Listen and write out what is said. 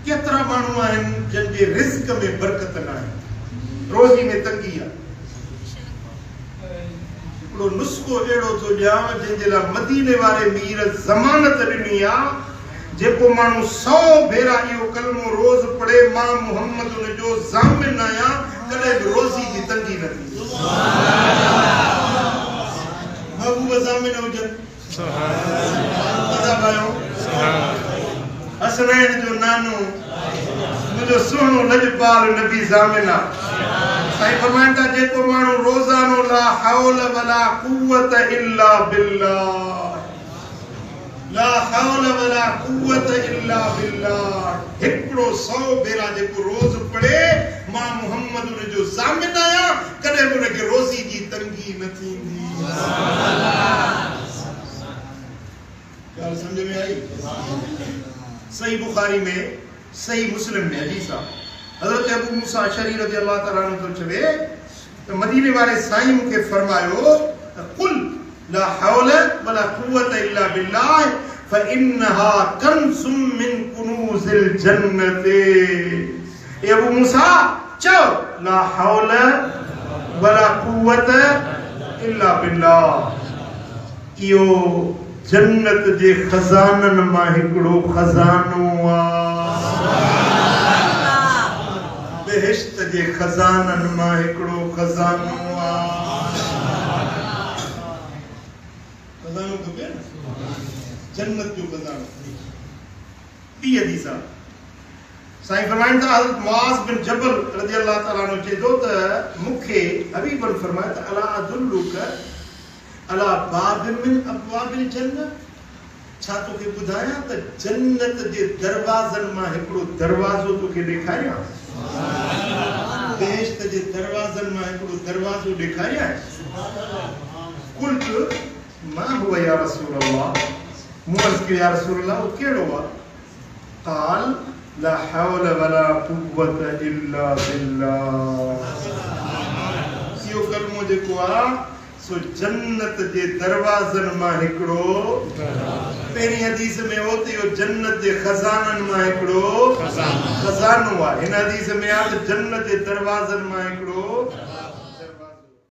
केतिरा माण्हू आहिनि जिन जे रिज़्क़ में बरकत न आहे, रोज़ी में तंगी आहे। हिकिड़ो नुस्ख़ो अहिड़ो थो ॾियां जंहिंजे लाइ मदीने वारे मीर ज़मानत ॾिनी आहे, जेको माण्हू 100 भेरा इहो कलमो रोज़ पढ़े, मां मुहम्मद उनजो ज़ामिन आहियां, कॾहिं बि रोज़ी जी तंगी न थींदी। महबूब ज़ामिन हुजनि, हसनैन जो नानो मुंहिंजो सुहिणो लजपाल नबी ज़ामिन आहे। साईं फरमाइनि था, जेको माण्हू रोज़ानो ला हौल वला कुव्वत इल्ला बिल्लाह, ला हौल वला कुव्वत इल्ला बिल्लाह, हिकिड़ो 100 भेरा जेको रोज़ पढ़े, मां मुहम्मद उनजो ज़ामिन आहियां, कॾहिं बि उनखे रोज़ी जी तंगी न थींदी। ॻाल्हि सम्झ में आई? सही बुखारी में, सही मुस्लिम में हदीस आहे, हज़रत अबू मूसा अशरी रज़ी अल्लाह तआला अन्हु थो चवे त मदीने वारे साईं मूंखे फरमायो त कुल ला हौल वला कुव्वत इल्ला बिल्लाह फइन्नहा कंसुम मिन कुनूज़िल जन्नत। ए अबू मूसा चओ ला हौल वला कुव्वत इल्ला बिल्लाह, इहो जन्नत जे खजानन मां हिकिड़ो खजानो आहे, बेहिश्त जे खजानन मां हिकिड़ो खजानो आहे। खजानो खपे न, जन्नत जो खजानो। ॿी हदीस आहे, साईं फरमाइनि था, हज़रत मुआज़ बिन जबल रज़ी अल्लाह तआला अन्हु चए थो त मूंखे हबीबन फरमाया त अला अदुल्लुक अला बाबिन मिन अबवाबिल जन्नत, छा तोखे ॿुधायां त जन्नत जे दरवाज़नि मां हिकिड़ो दरवाज़ो तोखे ॾेखारियां, बेहिश्त जे दरवाज़नि मां हिकिड़ो दरवाज़ो ॾेखारियां। कुल्त मा हुआ या रसूल अल्लाह, मूं अर्ज़ कयो या रसूल अल्लाह उहो कहिड़ो आहे? क़ाल ला हौल वला कुव्वत इल्ला बिल्लाह, इहो कलमो जेको आहे सो जन्नत जे दरवाज़नि मां हिकिड़ो, पहिरीं हदीस में हो त इहो जन्नत जे खजाननि मां हिकिड़ो खजानो आहे, हिन हदीस में आहे त जन्नत जे दरवाज़नि मां हिकिड़ो